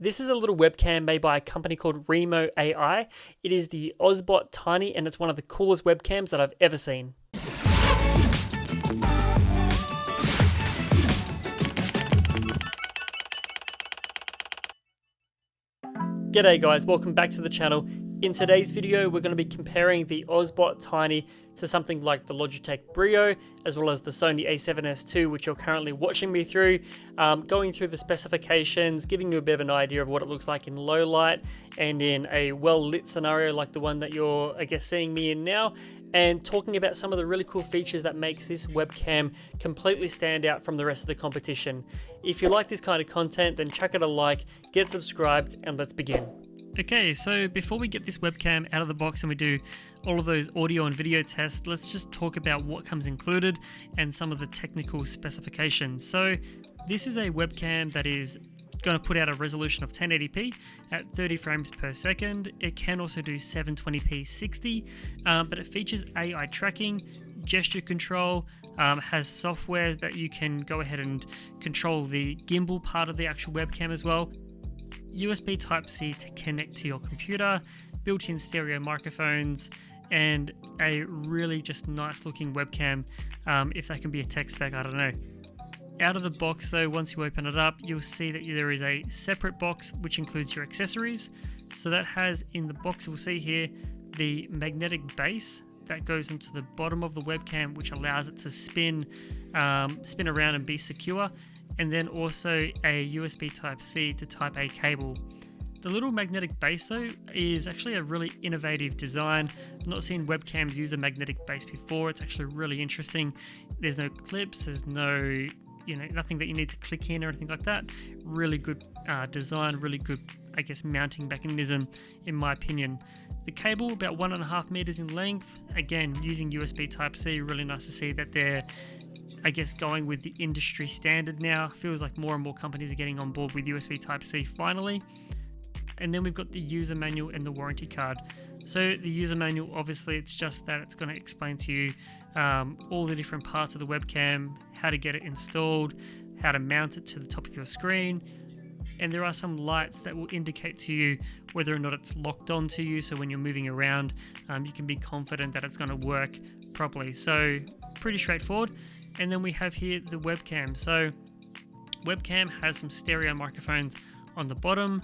This is a little webcam made by a company called Remo AI. It is the OBSBOT Tiny, and it's one of the coolest webcams that I've ever seen. G'day guys, welcome back to the channel. In today's video, we're going to be comparing the OBSBOT Tiny to something like the Logitech Brio, as well as the Sony a7S II, which you're currently watching me through, going through the specifications, giving you a bit of an idea of what it looks like in low light and in a well-lit scenario like the one that you're, I guess, seeing me in now, and talking about some of the really cool features that makes this webcam completely stand out from the rest of the competition. If you like this kind of content, then chuck it a like, get subscribed, and let's begin. Okay, so before we get this webcam out of the box and we do all of those audio and video tests, let's just talk about what comes included and some of the technical specifications. So this is a webcam that is going to put out a resolution of 1080p at 30 frames per second. It can also do 720p 60, but it features AI tracking, gesture control, has software that you can go ahead and control the gimbal part of the actual webcam as well. USB Type-C to connect to your computer, built-in stereo microphones, and a really just nice looking webcam. If that can be a tech spec, I don't know. Out of the box though, once you open it up, you'll see that there is a separate box which includes your accessories. So that has in the box, we'll see here, the magnetic base that goes into the bottom of the webcam, which allows it to spin around and be secure. And then also a USB Type-C to Type A cable. The little magnetic base though is actually a really innovative design. I've not seen webcams use a magnetic base before. It's actually really interesting. There's no clips, there's no, nothing that you need to click in or anything like that. Really good design, really good, I guess, mounting mechanism in my opinion. The cable about 1.5 meters in length. Again, using USB Type-C, really nice to see that they're, I guess, going with the industry standard now. Feels like more and more companies are getting on board with USB Type-C finally. And then we've got the user manual and the warranty card. So the user manual, obviously, it's just that it's going to explain to you all the different parts of the webcam, how to get it installed, how to mount it to the top of your screen. And there are some lights that will indicate to you whether or not it's locked on to you. So when you're moving around, you can be confident that it's going to work properly. So pretty straightforward. And then we have here the webcam. So webcam has some stereo microphones on the bottom.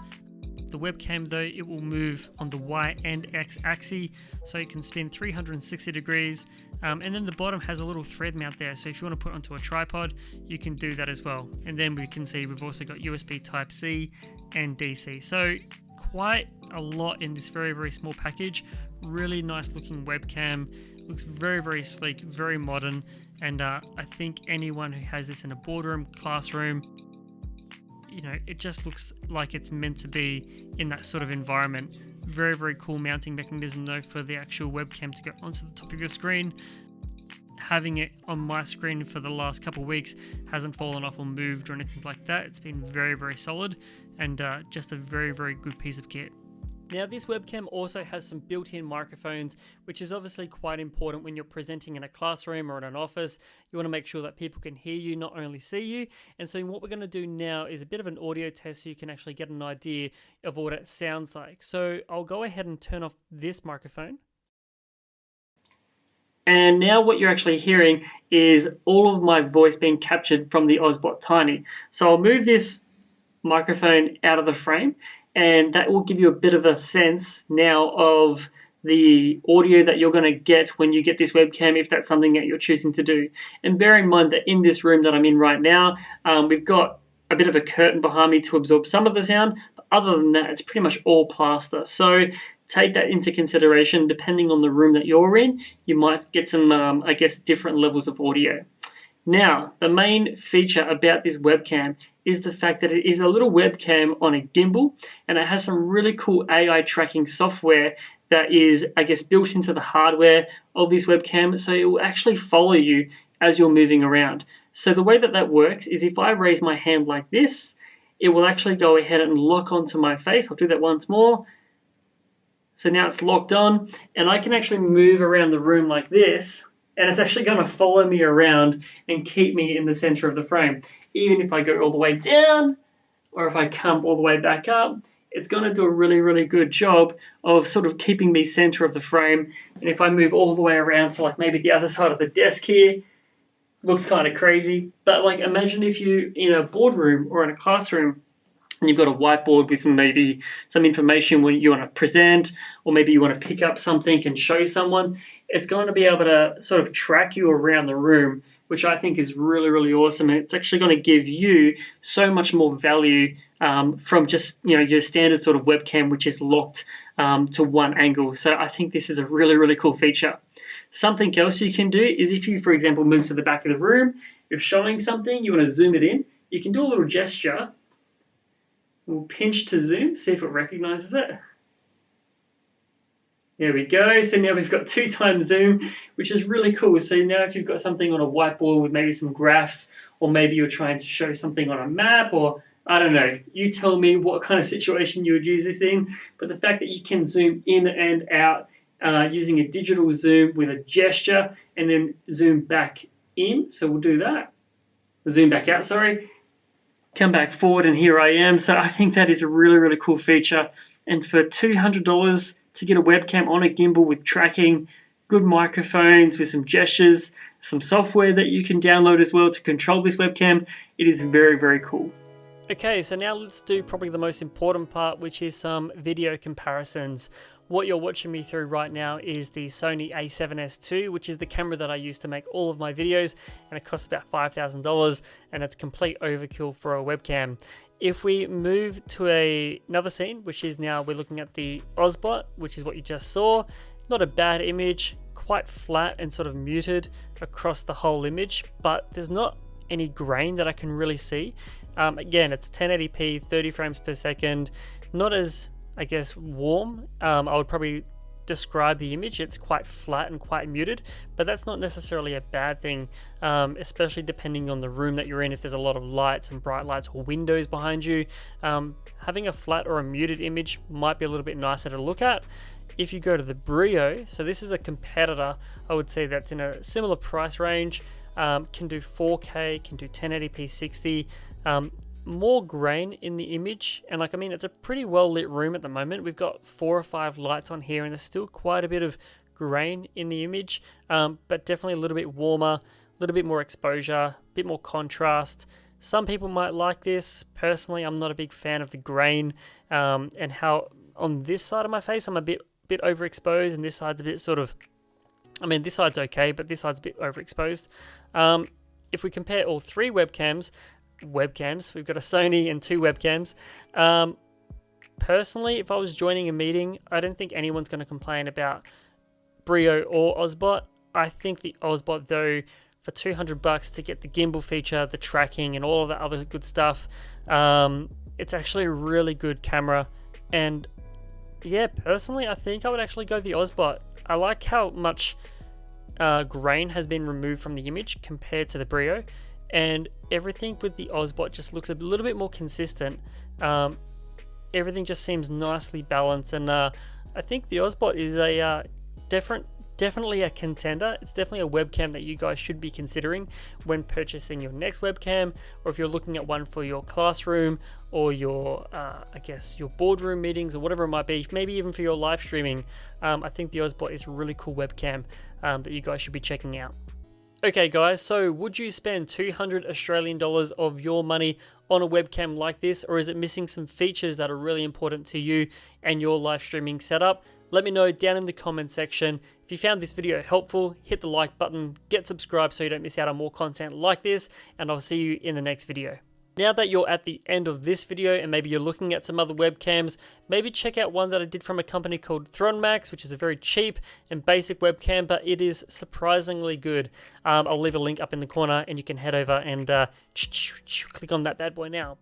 The webcam though, it will move on the Y and X axis, so it can spin 360 degrees. And then the bottom has a little thread mount there, so if you want to put it onto a tripod, you can do that as well. And then we can see we've also got USB Type-C and DC. So quite a lot in this very, very small package. Really nice looking webcam. Looks very, very sleek, very modern. And I think anyone who has this in a boardroom, classroom, it just looks like it's meant to be in that sort of environment. Very, very cool mounting mechanism though for the actual webcam to go onto the top of your screen. Having it on my screen for the last couple of weeks hasn't fallen off or moved or anything like that. It's been very, very solid and just a very, very good piece of kit. Now this webcam also has some built-in microphones, which is obviously quite important when you're presenting in a classroom or in an office. You want to make sure that people can hear you, not only see you. And so what we're going to do now is a bit of an audio test so you can actually get an idea of what it sounds like. So I'll go ahead and turn off this microphone. And now what you're actually hearing is all of my voice being captured from the OBSBOT Tiny. So I'll move this microphone out of the frame, and that will give you a bit of a sense now of the audio that you're going to get when you get this webcam, if that's something that you're choosing to do. And bear in mind that in this room that I'm in right now, we've got a bit of a curtain behind me to absorb some of the sound, but other than that, it's pretty much all plaster. So take that into consideration. Depending on the room that you're in, you might get some, I guess, different levels of audio. Now, the main feature about this webcam is the fact that it is a little webcam on a gimbal, and it has some really cool AI tracking software that is, I guess, built into the hardware of this webcam, so it will actually follow you as you're moving around. So the way that that works is if I raise my hand like this, it will actually go ahead and lock onto my face. I'll do that once more. So now it's locked on, and I can actually move around the room like this, and it's actually going to follow me around and keep me in the center of the frame. Even if I go all the way down or if I come all the way back up, it's going to do a really, really good job of sort of keeping me center of the frame. And if I move all the way around, so like maybe the other side of the desk here, looks kind of crazy. But like imagine if you in a boardroom or in a classroom and you've got a whiteboard with maybe some information when you want to present, or maybe you want to pick up something and show someone, it's going to be able to sort of track you around the room, which I think is really, really awesome. And it's actually going to give you so much more value from just, your standard sort of webcam, which is locked to one angle. So I think this is a really, really cool feature. Something else you can do is if you, for example, move to the back of the room, you're showing something, you want to zoom it in, you can do a little gesture. We'll pinch to zoom, see if it recognizes it. There we go. So now we've got 2x zoom, which is really cool. So now if you've got something on a whiteboard with maybe some graphs, or maybe you're trying to show something on a map, or I don't know, you tell me what kind of situation you would use this in. But the fact that you can zoom in and out using a digital zoom with a gesture, and then zoom back in. So we'll do that. Zoom back out, sorry. Come back forward, and here I am. So I think that is a really, really cool feature. And for $200 to get a webcam on a gimbal with tracking, good microphones with some gestures, some software that you can download as well to control this webcam, it is very, very cool. Okay, so now let's do probably the most important part, which is some video comparisons. What you're watching me through right now is the Sony a7S II, which is the camera that I use to make all of my videos, and it costs about $5,000, and it's complete overkill for a webcam. If we move to another scene, which is now we're looking at the OBSBOT, which is what you just saw, not a bad image, quite flat and sort of muted across the whole image, but there's not any grain that I can really see. Again, it's 1080p, 30 frames per second, not as, I guess, warm. I would probably describe the image. It's quite flat and quite muted, but that's not necessarily a bad thing, especially depending on the room that you're in. If there's a lot of lights and bright lights or windows behind you, having a flat or a muted image might be a little bit nicer to look at. If you go to the Brio, so this is a competitor, I would say, that's in a similar price range, can do 4K, can do 1080p 60, more grain in the image, and it's a pretty well lit room at the moment. We've got 4 or 5 lights on here, and there's still quite a bit of grain in the image, but definitely a little bit warmer, a little bit more exposure, a bit more contrast. Some people might like this. Personally, I'm not a big fan of the grain, and how on this side of my face I'm a bit overexposed, and this side's a bit sort of, this side's okay, but this side's a bit overexposed. If we compare all 3 webcams, we've got a Sony and 2 webcams. Personally, if I was joining a meeting, I don't think anyone's going to complain about Brio or OBSBOT. I think the OBSBOT, though, for $200 to get the gimbal feature, the tracking, and all of the other good stuff, it's actually a really good camera. And yeah, personally, I think I would actually go the OBSBOT. I like how much grain has been removed from the image compared to the Brio, and everything with the OBSBOT just looks a little bit more consistent. Everything just seems nicely balanced, and I think the OBSBOT is a definitely a contender. It's definitely a webcam that you guys should be considering when purchasing your next webcam, or if you're looking at one for your classroom or your your boardroom meetings or whatever it might be, maybe even for your live streaming. I think the OBSBOT is a really cool webcam that you guys should be checking out. Okay guys, so would you spend 200 Australian dollars of your money on a webcam like this, or is it missing some features that are really important to you and your live streaming setup? Let me know down in the comment section. If you found this video helpful, hit the like button, get subscribed so you don't miss out on more content like this, and I'll see you in the next video. Now that you're at the end of this video and maybe you're looking at some other webcams, maybe check out one that I did from a company called ThronMax, which is a very cheap and basic webcam, but it is surprisingly good. I'll leave a link up in the corner and you can head over and click on that bad boy now.